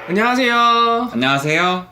안녕하세요. 안녕하세요.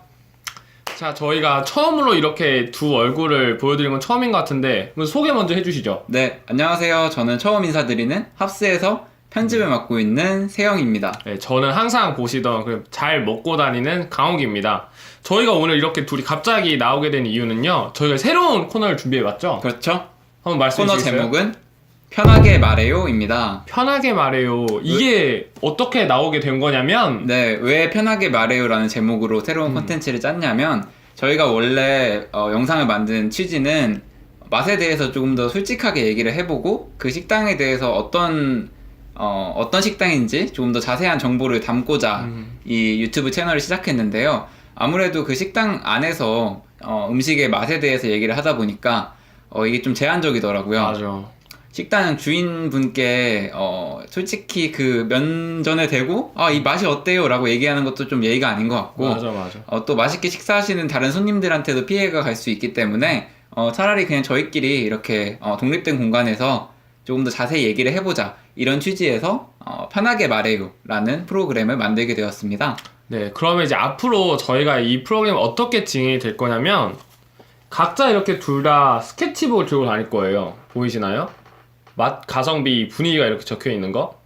자, 저희가 처음으로 이렇게 두 얼굴을 보여드린 건 처음인 것 같은데 소개 먼저 해주시죠. 네, 안녕하세요. 저는 처음 인사드리는 합스에서 편집을 맡고 있는 세영입니다. 네, 저는 항상 보시던 잘 먹고 다니는 강욱입니다. 저희가 오늘 이렇게 둘이 갑자기 나오게 된 이유는요, 저희가 새로운 코너를 준비해봤죠? 그렇죠? 한번 말씀해 코너 주시겠어요? 제목은 편하게 말해요입니다. 편하게 말해요. 이게 어떻게 나오게 된 거냐면 네, 왜 편하게 말해요라는 제목으로 새로운 콘텐츠를 짰냐면 저희가 원래 영상을 만든 취지는 맛에 대해서 조금 더 솔직하게 얘기를 해보고 그 식당에 대해서 어떤 식당인지 조금 더 자세한 정보를 담고자 이 유튜브 채널을 시작했는데요. 아무래도 그 식당 안에서 음식의 맛에 대해서 얘기를 하다 보니까 이게 좀 제한적이더라고요. 맞아. 식당 주인분께 솔직히 그 면전에 대고 이 맛이 어때요? 라고 얘기하는 것도 좀 예의가 아닌 것 같고 맞아. 또 맛있게 식사하시는 다른 손님들한테도 피해가 갈 수 있기 때문에 차라리 그냥 저희끼리 이렇게 독립된 공간에서 조금 더 자세히 얘기를 해보자 이런 취지에서 편하게 말해요 라는 프로그램을 만들게 되었습니다. 네, 그러면 이제 앞으로 저희가 이 프로그램 어떻게 진행이 될 거냐면 각자 이렇게 둘 다 스케치북을 들고 다닐 거예요. 보이시나요? 맛, 가성비, 분위기가 이렇게 적혀 있는 거.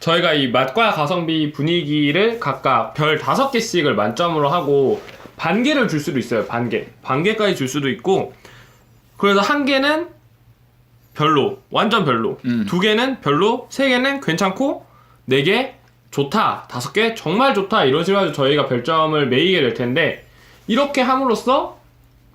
저희가 이 맛과 가성비, 분위기를 각각 별 5개씩을 만점으로 하고 반개를 줄 수도 있어요. 반개까지 줄 수도 있고, 그래서 1개는 별로, 완전 별로, 2개는 별로, 3개는 괜찮고, 4개 좋다, 5개 정말 좋다, 이런 식으로 해서 저희가 별점을 매기게 될 텐데, 이렇게 함으로써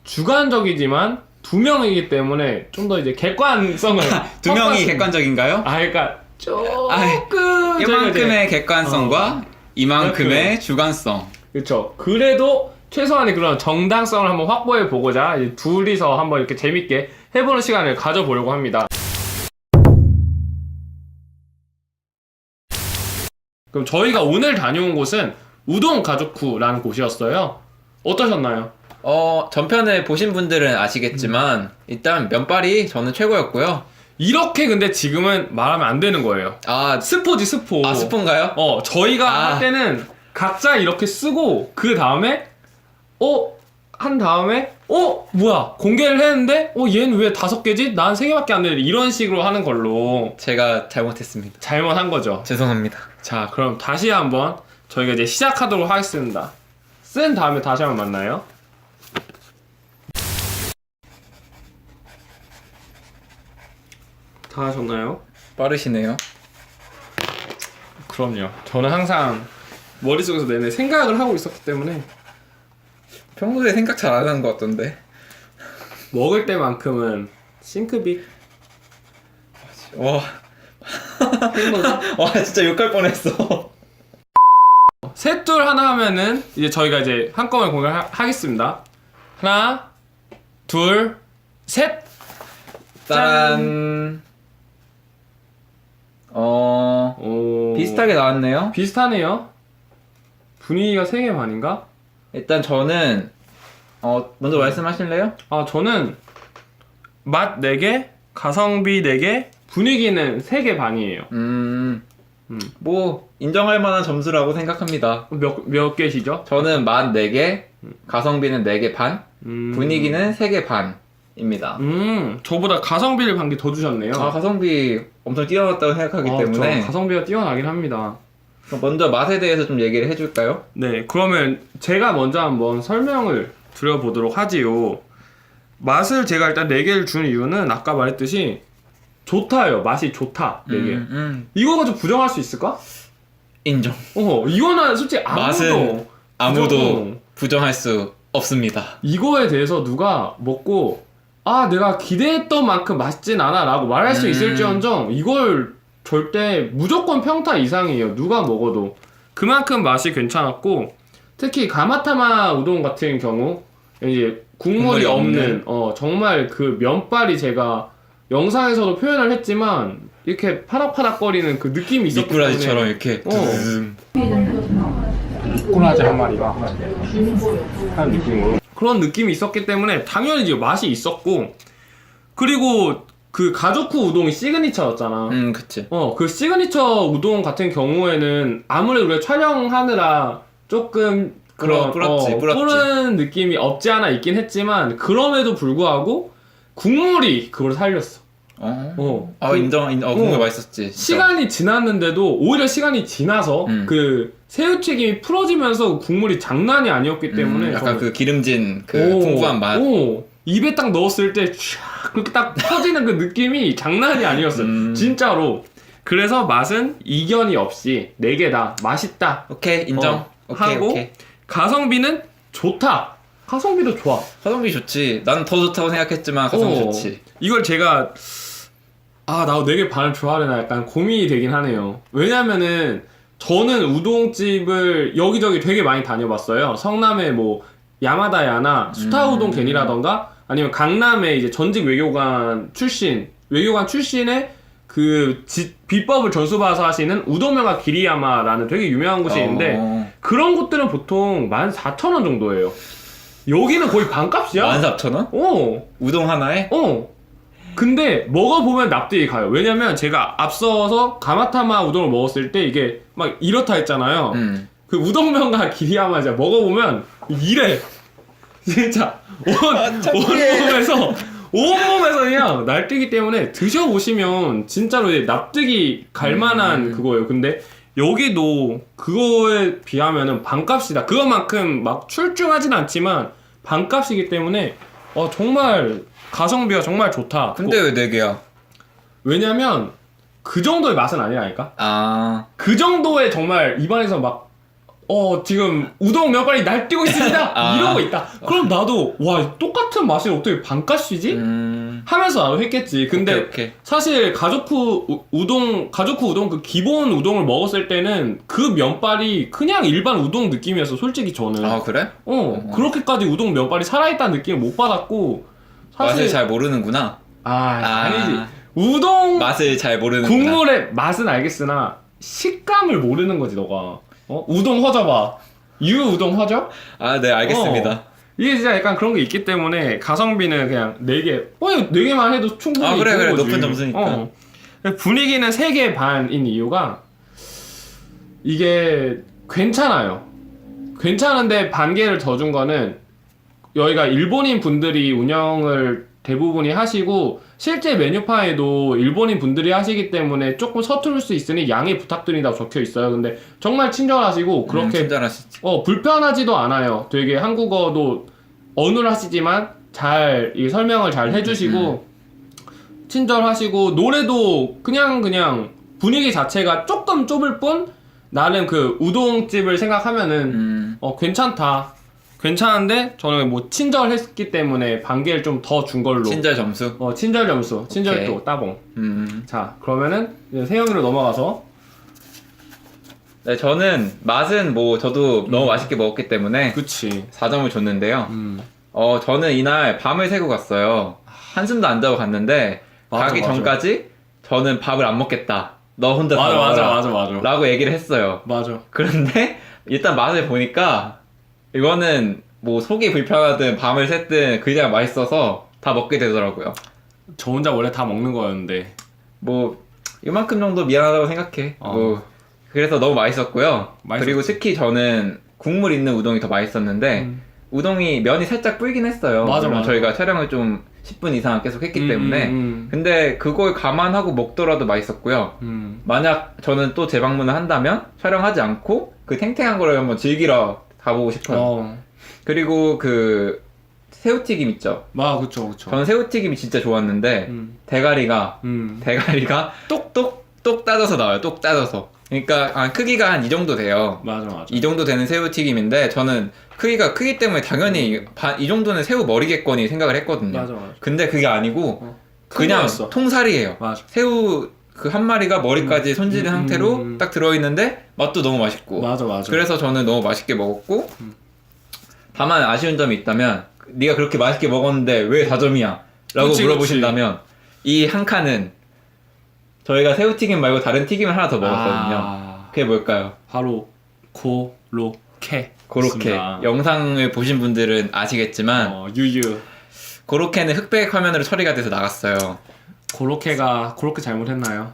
주관적이지만 2명이기 때문에 좀 더 이제 객관성을 2명이 객관적인가요? 그러니까 조금 이만큼의 객관성과 이만큼의 주관성. 그렇죠. 그래도 최소한의 그런 정당성을 한번 확보해 보고자 이제 둘이서 한번 이렇게 재밌게 해보는 시간을 가져보려고 합니다. 그럼 저희가 오늘 다녀온 곳은 우동 가족쿠라는 곳이었어요. 어떠셨나요? 전편을 보신 분들은 아시겠지만 일단 면발이 저는 최고였고요. 이렇게 근데 지금은 말하면 안 되는 거예요. 스포지 스포. 스포인가요? 저희가 할 때는 각자 이렇게 쓰고 그 다음에 한 다음에 뭐야 공개를 했는데 얘는 왜 5개지? 난 3개밖에 안 되는데 이런 식으로 하는 걸로 제가 잘못했습니다. 잘못한 거죠. 죄송합니다. 자, 그럼 다시 한번 저희가 이제 시작하도록 하겠습니다. 쓴 다음에 다시 한번 만나요. 다 하셨나요? 빠르시네요. 그럼요. 저는 항상 머릿속에서 내내 생각을 하고 있었기 때문에 평소에 생각 잘 안 하는 것 같던데. 먹을 때만큼은 싱크빅. 와 진짜 욕할 뻔했어. 셋, 둘, 하나 하면은 이제 저희가 이제 한꺼번에 공개하겠습니다. 하나, 둘, 셋. 짠. 비슷하게 나왔네요. 비슷하네요. 분위기가 3개 반인가? 일단 저는 먼저 말씀하실래요? 저는 맛 4개, 가성비 4개, 분위기는 3개 반이에요. 뭐 인정할 만한 점수라고 생각합니다. 몇 개시죠? 저는 맛 4개, 가성비는 4개 반, 분위기는 3개 반입니다. 저보다 가성비를 반 개 더 주셨네요. 가성비 엄청 뛰어났다고 생각하기 때문에 가성비가 뛰어나긴 합니다. 그럼 먼저 맛에 대해서 좀 얘기를 해줄까요? 네, 그러면 제가 먼저 한번 설명을 드려보도록 하지요. 맛을 제가 일단 4개를 주는 이유는 아까 말했듯이 좋다예요. 맛이 좋다. 4개. 이거 가지고 부정할 수 있을까? 인정. 이거는 솔직히 맛은 아무도 부정할 수 없습니다. 이거에 대해서 누가 먹고 내가 기대했던 만큼 맛있진 않아 라고 말할 수 있을지언정 이걸 절대 무조건 평타 이상이에요. 누가 먹어도 그만큼 맛이 괜찮았고, 특히 가마타마 우동 같은 경우 이제 국물이 없는 정말 그 면발이 제가 영상에서도 표현을 했지만 이렇게 파닥파닥거리는 그 느낌이 있었기 때문에 미꾸라지처럼 이렇게 미꾸라지 한 마리가 하는 느낌으로 그런 느낌이 있었기 때문에 당연히 이제 맛이 있었고, 그리고 그 가족쿠 우동이 시그니처였잖아. 그치. 그 시그니처 우동 같은 경우에는 아무래도 우리가 촬영하느라 조금 그런 불었지. 뿌른 느낌이 없지 않아 있긴 했지만 그럼에도 불구하고 국물이 그걸 살렸어. 국물 맛있었지. 진짜. 시간이 지났는데도 오히려 시간이 지나서 그 새우튀김이 풀어지면서 국물이 장난이 아니었기 때문에 약간 그 기름진 그 풍부한 맛. 입에 딱 넣었을 때 쫙 그렇게 딱 퍼지는 그 느낌이 장난이 아니었어요. 진짜로. 그래서 맛은 이견이 없이 4개 다 맛있다. 오케이 인정. 하고 가성비는 좋다. 가성비도 좋아. 가성비 좋지. 난 더 좋다고 생각했지만 가성비 좋지. 이걸 제가 나도 4개 반을 좋아하려나 약간 고민이 되긴 하네요. 왜냐면은 저는 우동집을 여기저기 되게 많이 다녀봤어요. 성남에 뭐 야마다 야나 수타 우동 겐이라던가 아니면 강남에 이제 전직 외교관 출신의 그 비법을 전수받아서 하시는 우동명가 기리야마라는 되게 유명한 곳이 있는데 그런 곳들은 보통 14,000원 정도예요. 여기는 거의 반값이야. 14,000원? 우동 하나에? 근데 먹어보면 납득이 가요. 왜냐면 제가 앞서서 가마타마 우동을 먹었을 때 이게 막 이렇다 했잖아요. 그 우동면과 기리야마 진짜 먹어보면 이래. 진짜 온몸에서 그냥 날뛰기 때문에 드셔보시면 진짜로 납득이 갈만한 그거예요. 근데 여기도 그거에 비하면은 반값이다. 그것만큼 막 출중하진 않지만 반값이기 때문에 정말 가성비가 정말 좋다. 근데 왜 4개야? 왜냐면 그 정도의 맛은 아니라니까. 그 정도의 정말 입안에서 막 지금 우동 몇 발이 날뛰고 있습니다. 이러고 있다. 그럼 나도 와 똑같은 맛이 어떻게 반값이지? 하면서 나도 했겠지. 근데 오케이. 사실 가족쿠 우동 그 기본 우동을 먹었을 때는 그 면발이 그냥 일반 우동 느낌이었어. 솔직히 저는. 그래? 그렇게까지 우동 면발이 살아있다는 느낌을 못 받았고 사실 맛을 잘 모르는구나. 아니지. 우동 맛을 잘 모르는구나. 국물의 맛은 알겠으나 식감을 모르는 거지 너가. 우동 허접아. 우동 허접? 네 알겠습니다. 이게 진짜 약간 그런 게 있기 때문에 가성비는 그냥 4개 4개만 해도 충분히 그래 거지. 높은 점수니까. 분위기는 3개 반인 이유가 이게 괜찮아요. 괜찮은데 반개를 더 준 거는 여기가 일본인 분들이 운영을 대부분이 하시고 실제 메뉴판에도 일본인 분들이 하시기 때문에 조금 서투를 수 있으니 양해 부탁드린다고 적혀 있어요. 근데 정말 친절하시고 그렇게 친절하시지. 불편하지도 않아요. 되게 한국어도 언어를 하시지만 잘 이 설명을 잘 해주시고 친절하시고 노래도 그냥 분위기 자체가 조금 좁을 뿐 나는 그 우동집을 생각하면은 괜찮은데 저는 뭐 친절했기 때문에 반개를 좀 더 준 걸로. 친절 점수? 친절 점수. 친절도 따봉. 자 그러면은 이제 세영이로 넘어가서. 네, 저는 맛은 뭐 저도 너무 맛있게 먹었기 때문에 그치 4점을 줬는데요. 저는 이날 밤을 새고 갔어요. 한숨도 안 자고 갔는데 가기 전까지 저는 밥을 안 먹겠다. 너 혼자 다 먹어라. 맞아. 라고 얘기를 했어요. 맞아. 그런데 일단 맛을 보니까 이거는 뭐 속이 불편하든 밤을 샜든 그냥 맛있어서 다 먹게 되더라고요. 저 혼자 원래 다 먹는 거였는데 뭐 이만큼 정도 미안하다고 생각해. 뭐 그래서 너무 맛있었고요. 맛있었지. 그리고 특히 저는 국물 있는 우동이 더 맛있었는데 우동이 면이 살짝 불긴 했어요. 맞아. 저희가 촬영을 좀 10분 이상 계속 했기 때문에 근데 그걸 감안하고 먹더라도 맛있었고요. 만약 저는 또 재방문을 한다면 촬영하지 않고 그 탱탱한 거를 한번 즐기러 가보고 싶어요. 그리고 그 새우튀김 있죠? 그쵸. 저는 새우튀김이 진짜 좋았는데 대가리가 똑 따져서 나와요. 똑 따져서. 그러니까 크기가 한 이 정도 돼요. 맞아. 이 정도 되는 새우튀김인데 저는 크기가 크기 때문에 당연히 이 정도는 새우 머리겠거니 생각을 했거든요. 맞아. 근데 그게 아니고 그냥 거였어. 통살이에요. 맞아. 새우 그 한 마리가 머리까지 손질된 상태로 딱 들어있는데 맛도 너무 맛있고. 맞아. 그래서 저는 너무 맛있게 먹었고 다만 아쉬운 점이 있다면 네가 그렇게 맛있게 먹었는데 왜 4점이야? 라고 물어보신다면 이 한 칸은 저희가 새우튀김 말고 다른 튀김을 하나 더 먹었거든요. 그게 뭘까요? 바로 고로케. 고로케. 영상을 보신 분들은 아시겠지만 유유. 고로케는 흑백 화면으로 처리가 돼서 나갔어요. 고로케가 잘못했나요?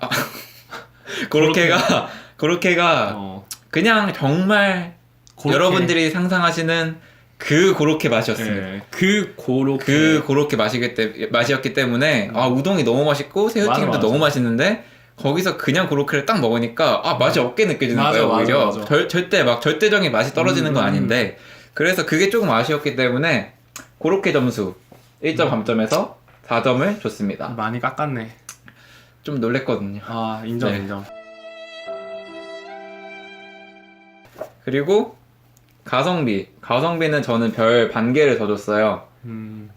고로케가 그냥 정말 고로케. 여러분들이 상상하시는 그 고로케 맛이었습니다. 네, 그 고로케. 그 고로케 맛이었기 때문에 우동이 너무 맛있고 새우튀김도 맞아. 너무 맛있는데 거기서 그냥 고로케를 딱 먹으니까 맛이 없게 느껴지는 맞아, 거예요. 오히려 맞아. 절대 막 절대적인 맛이 떨어지는 건 아닌데 그래서 그게 조금 아쉬웠기 때문에 고로케 점수 1점 감점에서 4점을 줬습니다. 많이 깎았네. 좀 놀랬거든요. 인정 네. 인정. 그리고 가성비는 저는 별 반 개를 더 줬어요.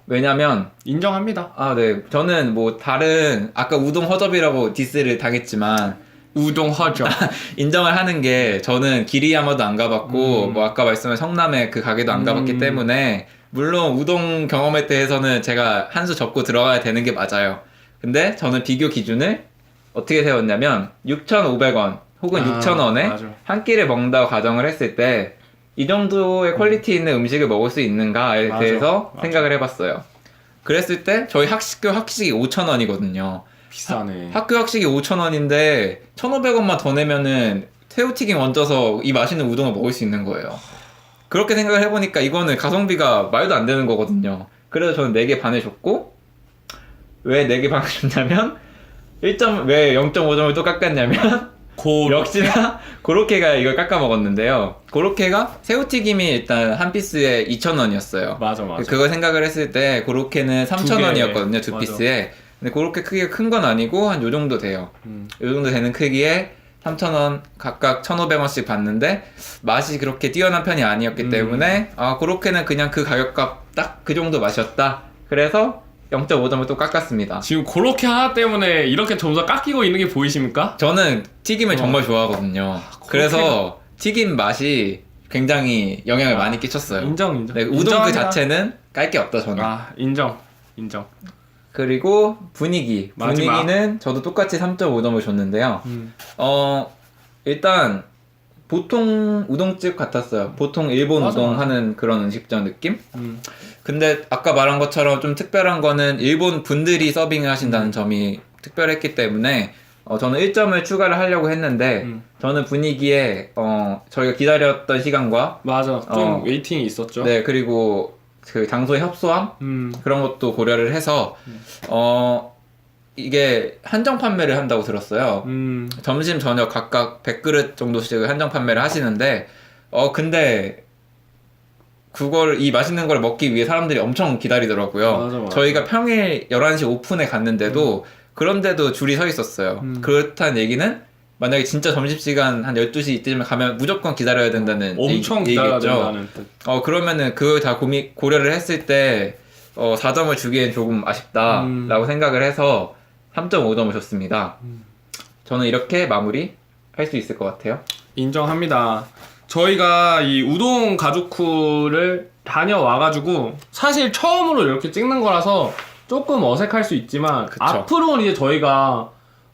왜냐면 인정합니다. 네, 저는 뭐 다른 아까 우동 허접이라고 디스를 당했지만 우동 허접. 인정을 하는 게 저는 기리야마도 안 가봤고 뭐 아까 말씀한 성남의 그 가게도 안 가봤기 때문에 물론 우동 경험에 대해서는 제가 한 수 접고 들어가야 되는 게 맞아요. 근데 저는 비교 기준을 어떻게 세웠냐면 6,500원 혹은 6,000원에 맞아. 한 끼를 먹는다고 가정을 했을 때 이 정도의 퀄리티 있는 음식을 먹을 수 있는가에 맞아. 대해서 맞아. 생각을 해봤어요. 그랬을 때 저희 학교 학식이 5,000원이거든요. 비싸네. 학교 학식이 5,000원인데 1,500원만 더 내면은 새우튀김 얹어서 이 맛있는 우동을 먹을 수 있는 거예요. 그렇게 생각을 해보니까 이거는 가성비가 말도 안 되는 거거든요. 그래서 저는 4개 반을 줬고 왜 4개 반을 줬냐면 왜 0.5점을 또 깎았냐면 역시나 고로케가 이걸 깎아 먹었는데요. 고로케가 새우튀김이 일단 한 피스에 2,000원이었어요. 맞아. 그걸 생각을 했을 때 고로케는 3,000원이었거든요. 두 맞아. 피스에. 근데 고로케 크기가 큰 건 아니고 한 요 정도 돼요. 요 정도 되는 크기에 3,000원 각각 1,500원씩 받는데 맛이 그렇게 뛰어난 편이 아니었기 때문에 고로케는 그냥 그 가격값 딱 그 정도 맛이었다. 그래서 0.5점을 또 깎았습니다. 지금 고로케 하나 때문에 이렇게 점수가 깎이고 있는 게 보이십니까? 저는 튀김을 정말 좋아하거든요. 그래서 튀김 맛이 굉장히 영향을 많이 끼쳤어요. 인정. 네, 우동 그 인정합니다. 자체는 깔 게 없다 저는. 인정. 그리고 마지막. 분위기는 저도 똑같이 3.5점을 줬는데요. 일단 보통 우동집 같았어요. 보통 일본 우동 하는 그런 음식점 느낌? 근데 아까 말한 것처럼 좀 특별한 거는 일본 분들이 서빙을 하신다는 점이 특별했기 때문에 저는 1점을 추가를 하려고 했는데 저는 분위기에 저희가 기다렸던 시간과 맞아. 좀 웨이팅이 있었죠. 네, 그리고 그 장소의 협소함 그런 것도 고려를 해서 이게 한정 판매를 한다고 들었어요. 점심 저녁 각각 100그릇 정도씩 한정 판매를 하시는데 근데 이 맛있는 걸 먹기 위해 사람들이 엄청 기다리더라고요. 맞아. 저희가 평일 11시 오픈에 갔는데도 그런데도 줄이 서 있었어요. 그렇다는 얘기는 만약에 진짜 점심시간 한 12시 이때쯤에 가면 무조건 기다려야 된다는 엄청 기다려야 된다는 뜻. 그러면은 그걸 다 고려를 했을 때 4점을 주기엔 조금 아쉽다라고 생각을 해서 3.5점을 줬습니다. 저는 이렇게 마무리 할 수 있을 것 같아요. 인정합니다. 저희가 이 우동 가족쿠를 다녀와가지고 사실 처음으로 이렇게 찍는 거라서 조금 어색할 수 있지만 그쵸. 앞으로는 이제 저희가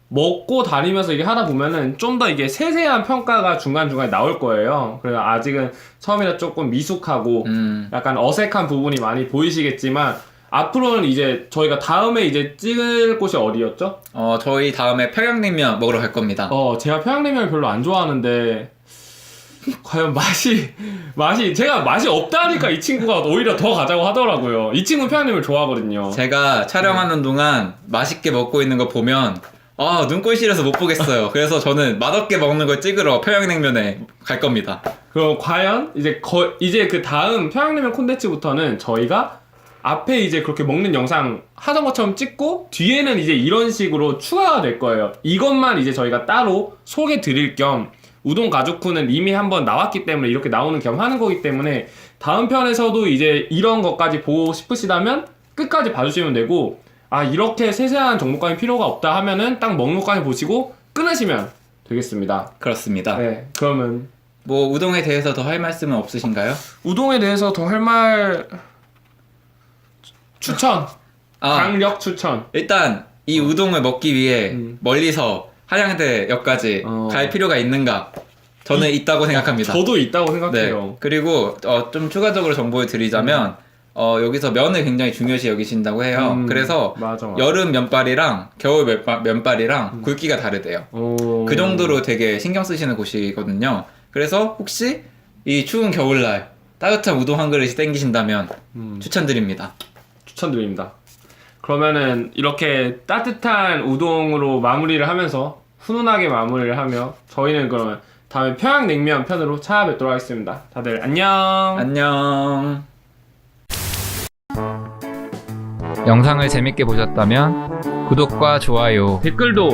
먹고 다니면서 이게 하다 보면은 좀 더 이게 세세한 평가가 중간중간에 나올 거예요. 그래서 아직은 처음이라 조금 미숙하고 약간 어색한 부분이 많이 보이시겠지만 앞으로는 이제 저희가 다음에 이제 찍을 곳이 어디였죠? 저희 다음에 평양냉면 먹으러 갈 겁니다. 제가 평양냉면을 별로 안 좋아하는데 과연 맛이 제가 맛이 없다니까 이 친구가 오히려 더 가자고 하더라고요. 이 친구는 평양냉면을 좋아하거든요. 제가 촬영하는 동안 맛있게 먹고 있는 거 보면 눈꼴 시려서 못 보겠어요. 그래서 저는 맛없게 먹는 걸 찍으러 평양냉면에 갈 겁니다. 그럼 과연 이제 그 다음 평양냉면 콘텐츠부터는 저희가 앞에 이제 그렇게 먹는 영상 하던 것처럼 찍고 뒤에는 이제 이런 식으로 추가가 될 거예요. 이것만 이제 저희가 따로 소개 드릴 겸 우동 가족쿠는 이미 한번 나왔기 때문에 이렇게 나오는 겸 하는 거기 때문에 다음 편에서도 이제 이런 것까지 보고 싶으시다면 끝까지 봐주시면 되고 이렇게 세세한 정보까지 필요가 없다 하면은 딱 먹는 것까지 보시고 끊으시면 되겠습니다. 그렇습니다. 네, 그러면 뭐 우동에 대해서 더 할 말씀은 없으신가요? 우동에 대해서 더 할 말 추천. 강력 추천. 일단 이 우동을 먹기 위해 멀리서 한양대역까지 갈 필요가 있는가? 저는 있다고 생각합니다. 저도 있다고 네. 생각해요. 그리고 좀 추가적으로 정보를 드리자면 여기서 면을 굉장히 중요시 여기신다고 해요. 그래서 맞아. 여름 면발이랑 겨울 면발이랑 굵기가 다르대요. 그 정도로 되게 신경 쓰시는 곳이거든요. 그래서 혹시 이 추운 겨울날 따뜻한 우동 한 그릇이 땡기신다면 음, 추천드립니다. 추천드립니다. 그러면은 이렇게 따뜻한 우동으로 마무리를 하면서 훈훈하게 마무리를 하며 저희는 그러면 다음에 평양냉면 편으로 찾아뵙도록 하겠습니다. 다들 안녕. 안녕. 영상을 재밌게 보셨다면 구독과 좋아요, 댓글도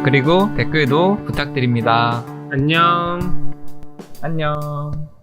그리고 댓글도 부탁드립니다. 안녕. 안녕.